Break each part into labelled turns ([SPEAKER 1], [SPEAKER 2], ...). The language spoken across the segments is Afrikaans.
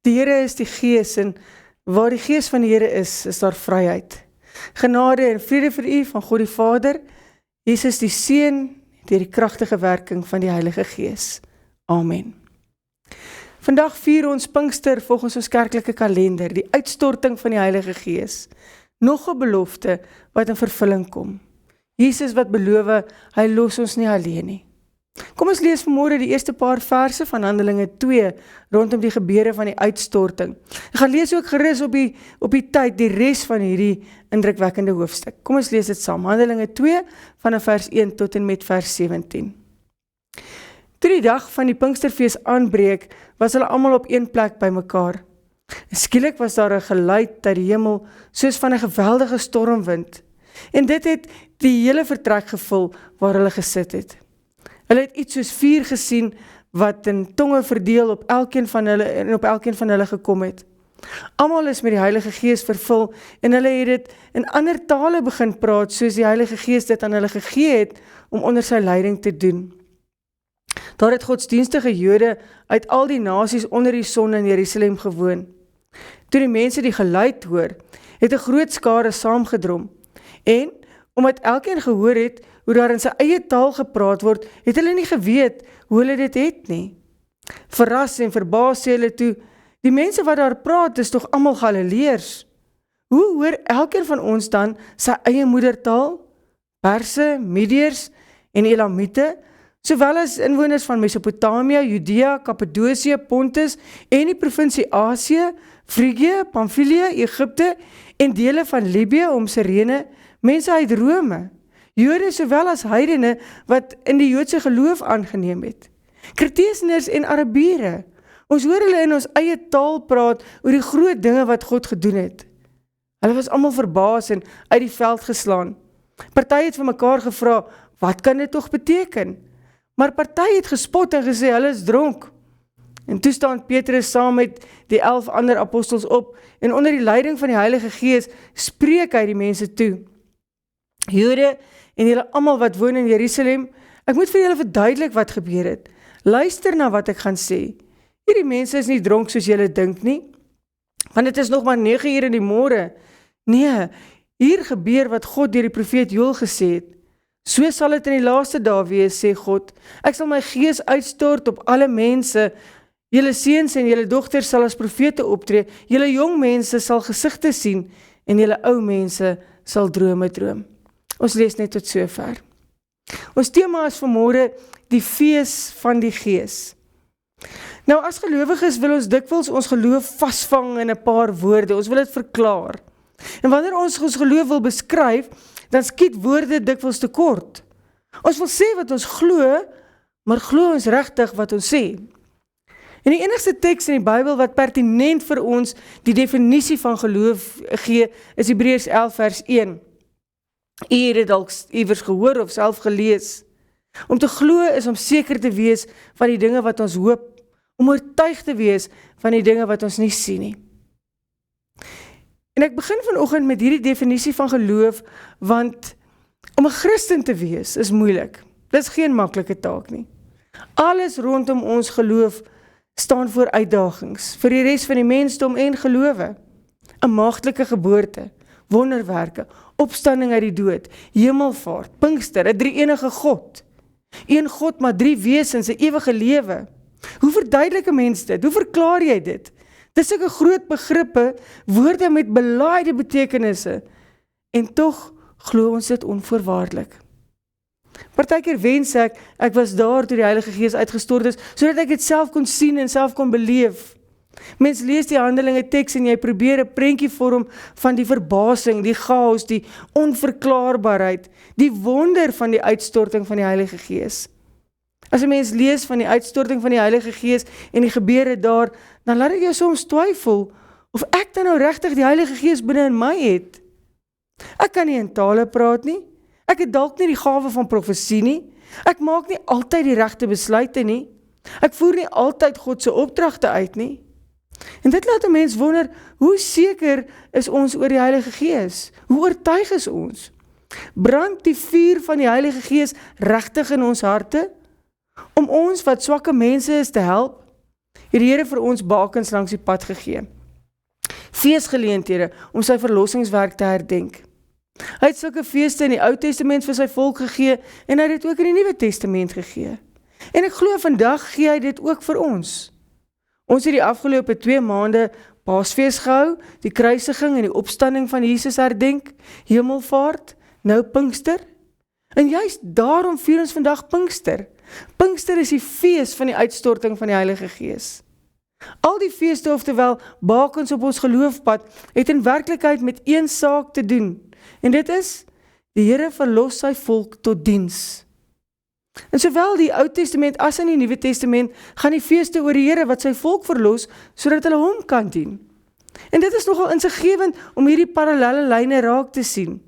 [SPEAKER 1] Die Here is die Gees en waar die Gees van die Here is daar vryheid. Genade en vrede vir u van God die Vader, Jesus die Seun, deur die kragtige werking van die Heilige Gees. Amen. Vandag vier ons Pinkster volgens ons kerklike kalender, die uitstorting van die Heilige Gees. Nog 'n belofte wat in vervulling kom. Jesus wat beloof, hy los ons nie alleen nie. Kom ons lees vanmôre die eerste paar verse van Handelinge 2 rondom die gebeure van die uitstorting. Ek gaan lees ook gerus op die tyd die res van hierdie indrukwekkende hoofstuk. Kom ons lees dit saam. Handelinge 2 vanaf vers 1 tot en met vers 17. Toe die dag van die Pinksterfees aanbreek, was hulle almal op een plek bymekaar. En skielik was daar 'n geluid uit die hemel, soos van 'n geweldige stormwind. En dit het die hele vertrek gevul waar hulle gesit het. Hulle het iets soos vuur gesien, wat in tonge verdeel op elkeen van hulle gekom het. Almal is met die Heilige Gees vervul, en hulle het dit in ander tale begin praat, soos die Heilige Gees dit aan hulle gegee het, om onder sy leiding te doen. Daar het godsdienstige Jode uit al die nasies onder die son in Jerusalem gewoon. Toe die mense die geluid hoor, het 'n groot skare saamgedrom, en omdat elkeen gehoor het hoe daar in sy eie taal gepraat word, het hulle nie geweet hoe hulle dit het nie. Verras en verbaas sê hulle toe, die mense wat daar praat is tog almal Galileërs. Hoe hoor elkeen van ons dan sy eie moedertaal? Perse, Mediërs en Elamiete, sowel as inwoners van Mesopotamia, Judea, Kappadosie, Pontus en die provinsie Asië, Frigië, Pamfilië, Egipte en dele van Libië om Cyrene, mense uit Rome, Jode sowel as heidene wat in die Joodse geloof aangeneem het, Kreteseners en Arabiere. Ons hoor hulle in ons eie taal praat oor die groot dinge wat God gedoen het. Hulle was almal verbaas en uit die veld geslaan. Party het vir mekaar gevra, wat kan dit tog beteken? Maar party het gespot en gesê, hulle is dronk. En toe staan Petrus saam met die 11 ander apostels op, en onder die leiding van die Heilige Gees spreek hy die mense toe. Jode en julle almal wat woon in Jerusalem, ek moet vir julle verduidelik wat gebeur het. Luister na wat ek gaan sê. Hierdie mense is nie dronk soos julle dink nie, want dit is nog maar 9 uur in die môre. Nee, hier gebeur wat God deur die profeet Joël gesê het. So sal dit in die laaste dae wees, sê God. Ek sal my gees uitstort op alle mense. Julle seuns en julle dogters sal as profete optree. Julle jong mense sal gesigte sien en julle ou mense sal drome droom. Ons lees net tot sover. Ons tema is vanmôre die fees van die Gees. Nou as gelowiges wil ons dikwels ons geloof vasvang in 'n paar woorde. Ons wil dit verklaar. En wanneer ons geloof wil beskryf, dan skiet woorde dikwels te kort. Ons wil sê wat ons glo, maar glo ons regtig wat ons sê? En die enigste teks in die Bybel wat pertinent vir ons die definisie van geloof gee, is Hebreërs 11 vers 1. U het dit dalk iewers gehoor of self gelees. Om te glo is om seker te wees van die dinge wat ons hoop, om oortuig te wees van die dinge wat ons nie sien nie. En ek begin vanoggend met hierdie definisie van geloof, want om 'n Christen te wees is moeilik. Dit is geen maklike taak nie. Alles rondom ons geloof staan voor uitdagings, vir die res van die mensdom en gelowe. 'n Maagdelike geboorte, wonderwerke, opstanding uit die dood, hemelvaart, Pinkster, 'n drie-enige God. Een God, maar 3 wesens, 'n ewige lewe. Hoe verduidelik 'n mens dit? Hoe verklaar jy dit? Dis sulke groot begrippe, woorde met belaaide betekenisse, en tog glo ons dit onvoorwaardelik. Partykeer wens ek was daar toe die Heilige Gees uitgestort is, sodat ek dit self kon sien en self kon beleef. Mens lees die Handelinge teks en jy probeer 'n prentjie vorm van die verbasing, die chaos, die onverklaarbaarheid, die wonder van die uitstorting van die Heilige Gees. As 'n mens lees van die uitstorting van die Heilige Gees en die gebeure daar, dan laat dit jou soms twyfel of ek dan nou regtig die Heilige Gees binne in my het. Ek kan nie in tale praat nie. Ek het dalk nie die gawe van profesie nie. Ek maak nie altyd die regte besluite nie. Ek voer nie altyd God se opdragte uit nie. En dit laat 'n mens wonder, hoe seker is ons oor die Heilige Gees? Hoe oortuig is ons? Brand die vuur van die Heilige Gees regtig in ons harte? Om ons wat swakke mense is te help? het die Here vir ons bakens langs die pad gegee. Feesgeleenthede om sy verlossingswerk te herdenk. Hy het sulke feeste in die Ou Testament vir sy volk gegee en hy het dit ook in die Nuwe Testament gegee. En ek glo vandag gee hy dit ook vir ons. Ons het die afgelope 2 maande Paasfees gehou, die kruisiging en die opstanding van Jesus herdenk, Hemelvaart, nou Pinkster. En juist daarom vier ons vandag Pinkster. Pinkster is die fees van die uitstorting van die Heilige Gees. Al die feeste, oftewel bakens op ons geloofpad, het in werklikheid met een saak te doen. En dit is, die Here verlos sy volk tot diens. En sowel die Ou Testament as in die Nuwe Testament gaan die feeste oor die Here wat sy volk verlos, sodat hulle hom kan dien. En dit is nogal insiggewend om hierdie parallelle lyne raak te sien.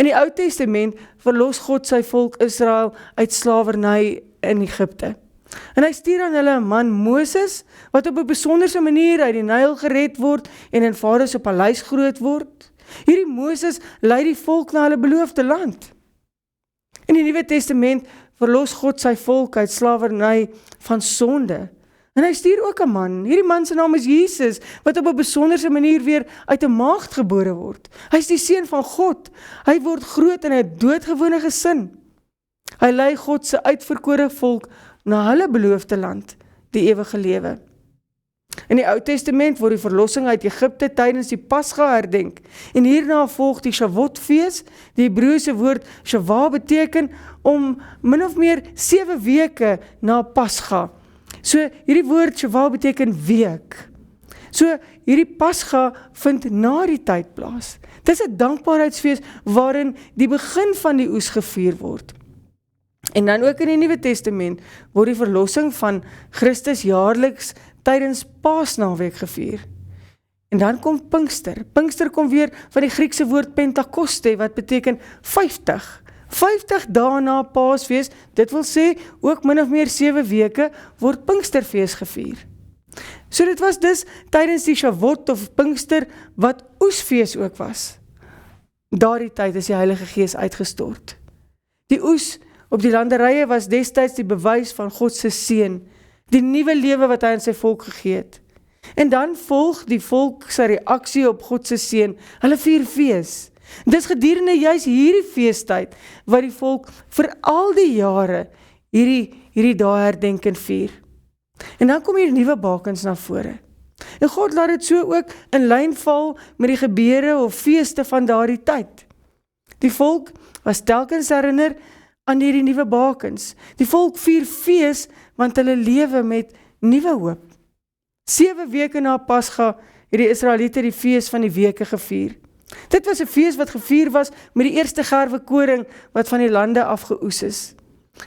[SPEAKER 1] In die Ou Testament verlos God sy volk Israel uit slawerny in Egipte. En hy stuur aan hulle 'n man Moses, wat op 'n besonderse manier uit die Nyl gered word en in Farao se paleis groot word. Hierdie Moses lei die volk na hulle beloofde land. In die Nuwe Testament verlos God sy volk uit slawerny van sonde. En hy stuur ook 'n man. Hierdie man se naam is Jesus, wat op 'n besonderse manier weer uit 'n maagd gebore word. Hy is die seun van God. Hy word groot in 'n doodgewone gesin. Hy lei God se uitverkore volk na hulle beloofde land, die ewige lewe. In die Ou Testament word die verlossing uit Egipte tydens die Pasga herdenk. En hierna volg die Shavuot-fees. Die Hebreëse woord Shava beteken om min of meer 7 weke na Pasga. So hierdie woord Shava beteken week. So hierdie Pasga vind na die tyd plaas. Dit is 'n dankbaarheidsfees waarin die begin van die oes gevier word. En dan ook in die Nuwe Testament word die verlossing van Christus jaarliks tydens Paasnaweek gevier. En dan kom Pinkster. Pinkster kom weer van die Griekse woord Pentakoste, wat beteken 50. 50 dae na Paasfees, dit wil sê, ook min of meer 7 weke, word Pinksterfees gevier. So dit was dus tydens die Shavuot of Pinkster, wat oesfees ook was. Daardie tyd is die Heilige Gees uitgestort. Die oes op die landerye was destyds die bewys van God se seën, die nuwe lewe wat hy aan sy volk gegee het. En dan volg die volk sy reaksie op God se seën. Hulle vier fees. Dis gedurende juis hierdie feestyd wat die volk vir al die jare hierdie dae herdenk en vier. En dan kom hier nuwe bakens na vore. En God laat dit so ook in lyn val met die gebeure of feeste van daardie tyd. Die volk was telkens herinner aan hierdie nuwe bakens. Die volk vier fees want hulle lewe met nuwe hoop. 7 weke na Pasga het die Israeliete die fees van die weke gevier. Dit was 'n fees wat gevier was met die eerste gerwe koring wat van die lande afgeoes is.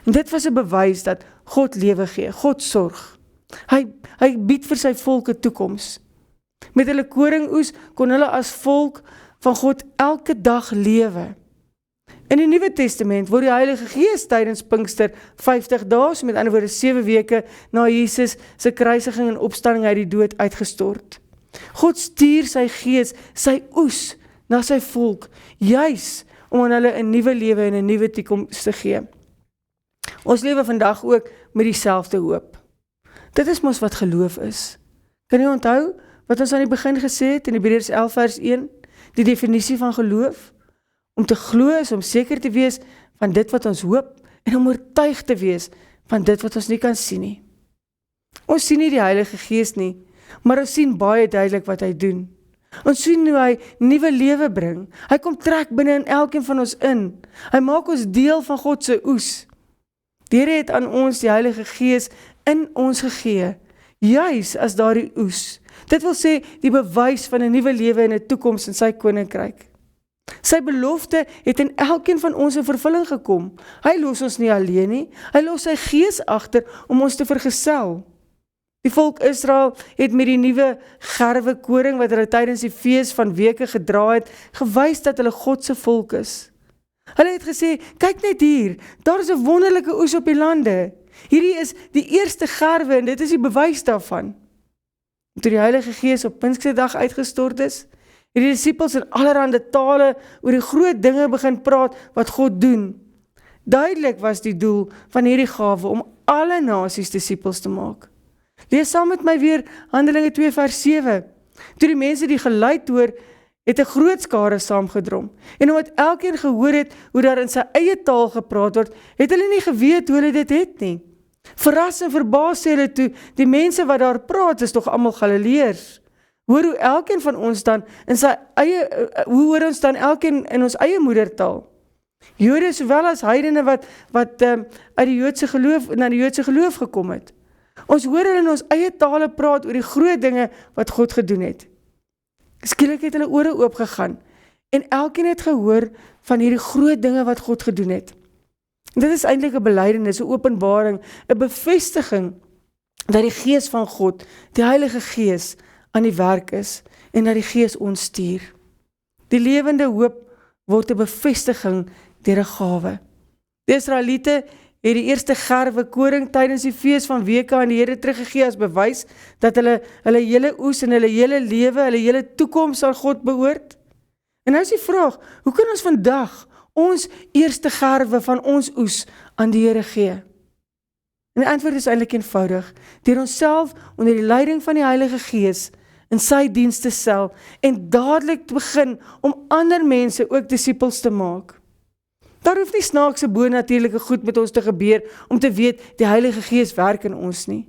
[SPEAKER 1] En dit was 'n bewys dat God lewe gee, God sorg. Hy bied vir sy volk 'n toekoms. Met hulle koringoes kon hulle as volk van God elke dag lewe. In die Nuwe Testament word die Heilige Gees tydens Pinkster 50 dae, so met ander woorde 7 weke na Jesus se kruisiging en opstanding uit die dood uitgestort. God stuur sy Gees, sy oes, na sy volk, juis om aan hulle 'n nuwe lewe en 'n nuwe toekoms te gee. Ons lewe vandag ook met dieselfde hoop. Dit is mos wat geloof is. Kan jy onthou wat ons aan die begin gesê het in Hebreërs 11 vers 1? Die definisie van geloof? Om te glo is om seker te wees van dit wat ons hoop en om oortuig te wees van dit wat ons nie kan sien nie. Ons sien nie die Heilige Gees nie, maar ons sien baie duidelik wat hy doen. Ons sien hoe hy nuwe lewe bring. Hy kom trek binne in elkeen van ons in. Hy maak ons deel van God se oes. Die Here het aan ons die Heilige Gees in ons gegee, juis as daardie oes. Dit wil sê die bewys van 'n nuwe lewe en 'n toekoms in sy koninkryk. Sy belofte het in elkeen van ons in vervulling gekom. Hy los ons nie alleen nie, hy los sy Gees agter om ons te vergesel. Die volk Israel het met die nuwe gerwe koring wat hulle tydens die fees van weke gedra het, gewys dat hulle God se volk is. Hulle het gesê, kyk net hier, daar is 'n wonderlike oes op die lande. Hierdie is die eerste gerwe en dit is die bewys daarvan. Toe die Heilige Gees op Pinksterdag uitgestort is, het die disippels in allerhande tale oor die groot dinge begin praat wat God doen. Duidelik was die doel van hierdie gawe om alle nasies disippels te maak. Lees saam met my weer Handelinge 2 vers 7. Toe die mense die geluid hoor, het 'n groot skare saamgedrom. En omdat elkeen gehoor het hoe daar in sy eie taal gepraat word, het hulle nie geweet hoe hulle dit het nie. Verras en verbaas sê hulle toe, die mense wat daar praat is tog almal Galileërs. Hoor hoe elkeen van ons dan in sy eie, hoe hoor ons dan elkeen in ons eie moedertaal? Jode sowel as heidene wat uit die Joodse geloof, na die Joodse geloof gekom het. Ons hoor hulle in ons eie tale praat oor die groot dinge wat God gedoen het. Skielik het hulle ore oopgegaan en elkeen het gehoor van hierdie groot dinge wat God gedoen het. En dit is eintlik 'n belydenis, 'n openbaring, 'n bevestiging dat die Gees van God, die Heilige Gees, aan die werk is en dat die Gees ons stuur. Die lewende hoop word 'n bevestiging deur 'n gawe. Die Israeliete het die eerste gerwe koring tydens die fees van weke aan die Here teruggegee as bewys dat hulle hele oes en hulle hele lewe, hulle hele toekoms aan God behoort. En nou is die vraag, hoe kan ons vandag ons eerste gerwe van ons oes aan die Here gee? En die antwoord is eintlik eenvoudig, deur onsself onder die leiding van die Heilige Gees in sy diens te stel en dadelik te begin om ander mense ook disippels te maak. Daar hoef nie snaakse bonatuurlike goed met ons te gebeur om te weet die Heilige Gees werk in ons nie.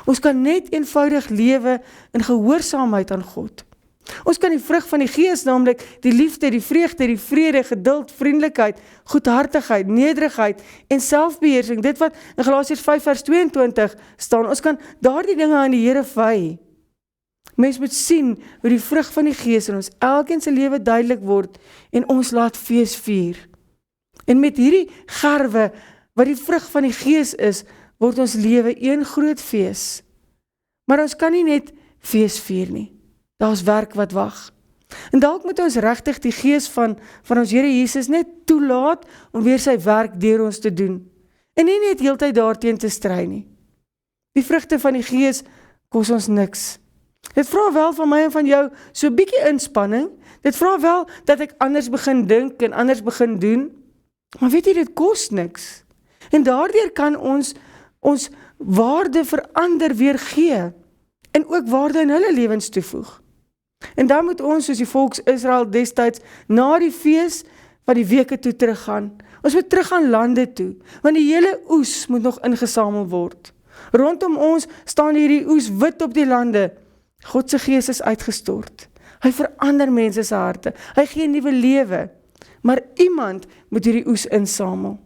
[SPEAKER 1] Ons kan net eenvoudig lewe in gehoorsaamheid aan God. Ons kan die vrug van die Gees, naamlik die liefde, die vreugde, die vrede, geduld, vriendelikheid, goedhartigheid, nederigheid en selfbeheersing, dit wat in Galasiërs 5 vers 22 staan, ons kan daardie dinge aan die Here wy. Mens moet sien hoe die vrug van die Gees in ons elkeen se lewe duidelik word en ons laat fees vier. En met hierdie gerwe, wat die vrug van die Gees is, word ons lewe een groot fees. Maar ons kan nie net fees vier nie. Daar is werk wat wag. En dalk moet ons regtig die Gees van ons Here Jesus net toelaat om weer sy werk deur ons te doen. En nie net heeltyd daarteen te stry nie. Die vrugte van die Gees kos ons niks. Dit vra wel van my en van jou so 'n bietjie inspanning. Dit vra wel dat ek anders begin dink en anders begin doen. Maar weet jy, dit kos niks. En daardeur kan ons waarde verander weer gee. En ook waarde in hulle lewens toevoeg. En dan moet ons, soos die volks Israel destyds, na die fees van die weke toe teruggaan. Ons moet terug aan lande toe, want die hele oes moet nog ingesamel word. Rondom ons staan hierdie oes wit op die lande. God se Gees is uitgestort. Hy verander mense se harte. Hy gee nuwe lewe. Maar iemand moet hierdie oes insamel.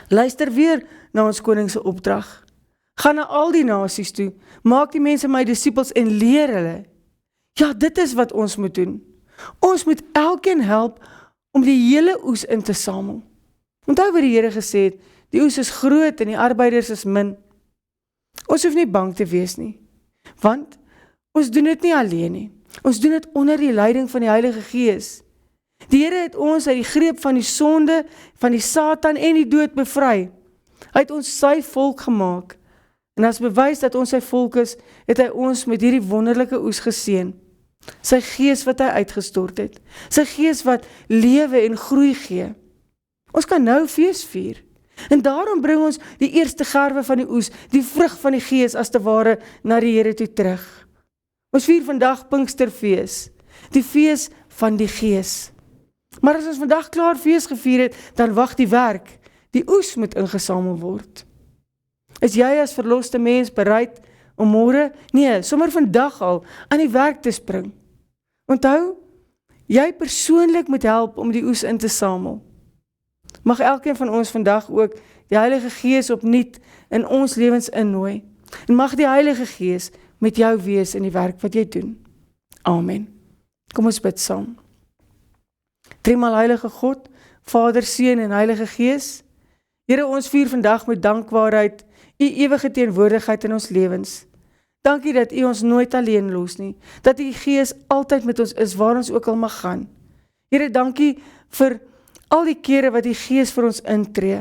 [SPEAKER 1] Luister weer na ons koning se opdrag. Gaan na al die nasies toe, maak die mense my disippels en leer hulle. Ja, dit is wat ons moet doen. Ons moet elkeen help om die hele oes in te samel. Onthou wat die Here gesê het, die oes is groot en die arbeiders is min. Ons hoef nie bang te wees nie, want ons doen dit nie alleen nie. Ons doen dit onder die leiding van die Heilige Gees. Die Here het ons uit die greep van die sonde, van die Satan en die dood bevry. Hy het ons sy volk gemaak. En as bewys dat ons sy volk is, het hy ons met hierdie wonderlike oes geseën. Sy Gees wat hy uitgestort het. Sy Gees wat lewe en groei gee. Ons kan nou fees vier. En daarom bring ons die eerste gerwe van die oes, die vrug van die Gees as te ware na die Here toe terug. Ons vier vandag Pinksterfees, die fees van die Gees. Maar as ons vandag klaar fees gevier het, dan wag die werk. Die oes moet ingesamel word. Is jy as verloste mens bereid om môre, nee, sommer vandag al, aan die werk te spring? Onthou, jy persoonlik moet help om die oes in te samel. Mag elkeen van ons vandag ook die Heilige Gees opnuut in ons lewens innooi. En mag die Heilige Gees met jou wees in die werk wat jy doen. Amen. Kom ons bid saam. Driemaal Heilige God, Vader, Seun en Heilige Gees. Here, ons vier vandag met dankbaarheid U ewige teenwoordigheid in ons lewens. Dankie dat U ons nooit alleen los nie, dat U Gees altyd met ons is waar ons ook al mag gaan. Here, dankie vir al die kere wat die Gees vir ons intree.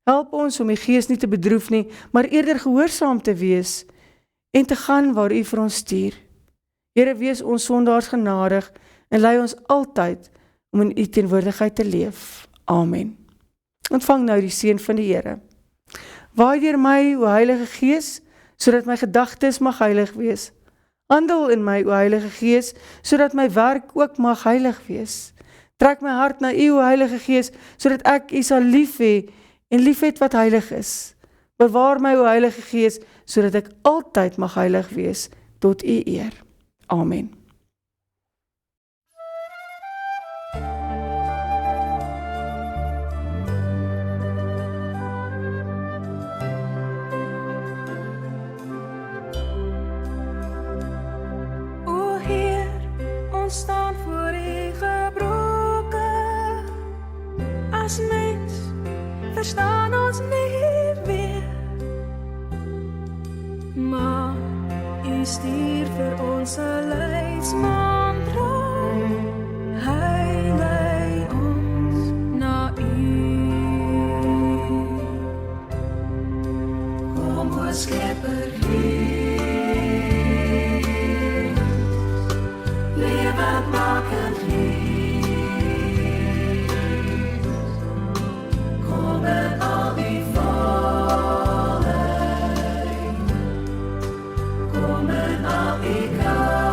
[SPEAKER 1] Help ons om die Gees nie te bedroef nie, maar eerder gehoorsaam te wees en te gaan waar U vir ons stuur. Here, wees ons sondaars genadig en lei ons altyd om in U teenwoordigheid te leef. Amen. Ontvang nou die seën van die Here. Waai deur my, o Heilige Gees, sodat my gedagtes mag heilig wees. Handel in my, o Heilige Gees, sodat my werk ook mag heilig wees. Trek my hart na U, o Heilige Gees, sodat ek U sal lief hê en lief het wat heilig is. Bewaar my, o Heilige Gees, sodat ek altyd mag heilig wees tot U eer. Amen.
[SPEAKER 2] O Heer, ons staan voor U gebroken. As mens verstaan ons nie weer, maar U stuur vir ons 'n leidsman trouw. Hy lei ons na U. Kom, o Skepper, Heer, lewendmakend Gees, kom in al die volheid, kom in al die kracht,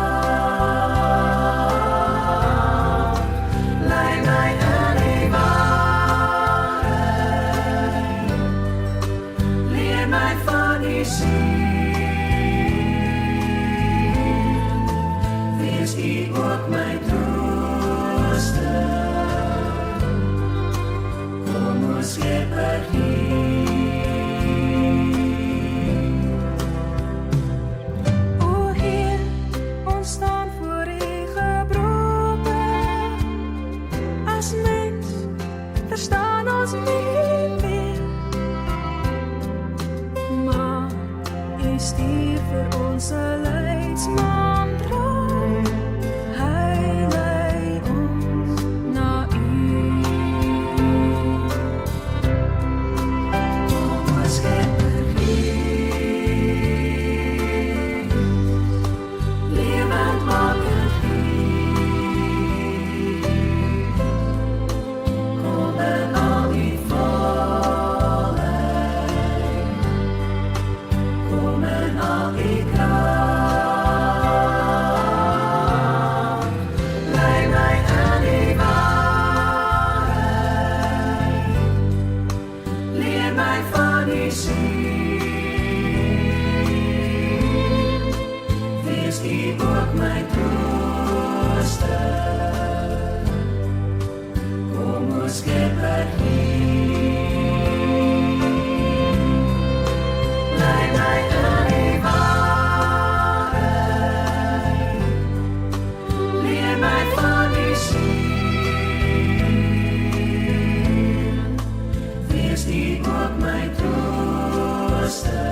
[SPEAKER 2] lei my in die waarheid, leer my van die wees U ook my trooster. Kom, o Skepper, Heer. O Heer, ons staan voor U gebroken. As mens verstaan ons nie meer, maar U stuur vir ons 'n leidsman trouw. Hy lei ons na U. Kom, o Skepper, Heer, lewendmakend Gees, kom in al die volheid, kom in al die kracht, lei my in die waarheid, leer my van die wees U ook my trooster. Kom, o Skepper, Heer, lei my in die waarheid, leer my van die wees U ook my trooster.